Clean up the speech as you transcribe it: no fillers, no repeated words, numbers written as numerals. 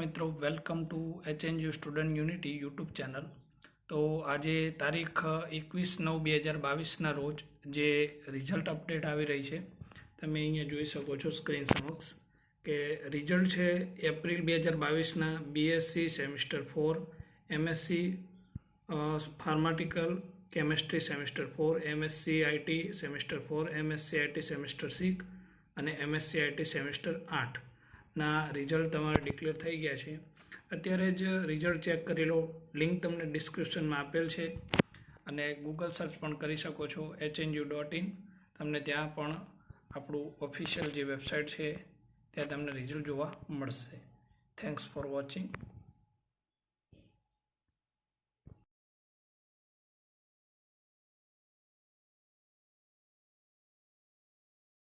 મિત્રો, welcome to Hngu student unity YouTube channel. તો આજે તારીખ 21/9/2022ના રોજ જે રિઝલ્ટ અપડેટ આવી રહી છે તમે અહીંયા જોઈ શકો છો સ્ક્રીન સમક્ષ કે રિઝલ્ટ છે એપ્રિલ 2022ના B.Sc semester 4, M.Sc pharmaceutical chemistry semester 4, M.Sc IT semester 4, M.Sc IT semester 6 અને M.Sc IT સેમિસ્ટર 8 ના રિઝલ્ટ તમારે ડિક્લેર થઈ ગયા છે। અત્યારે જ રિઝલ્ટ ચેક કરી લો, લિંક તમને ડિસ્ક્રિપ્શનમાં આપેલ છે અને ગૂગલ સર્ચ પણ કરી શકો છો hngu.in। તમને ત્યાં પણ આપણું ઓફિશિયલ જે વેબસાઇટ છે ત્યાં તમને રિઝલ્ટ જોવા મળશે। Thanks for watching.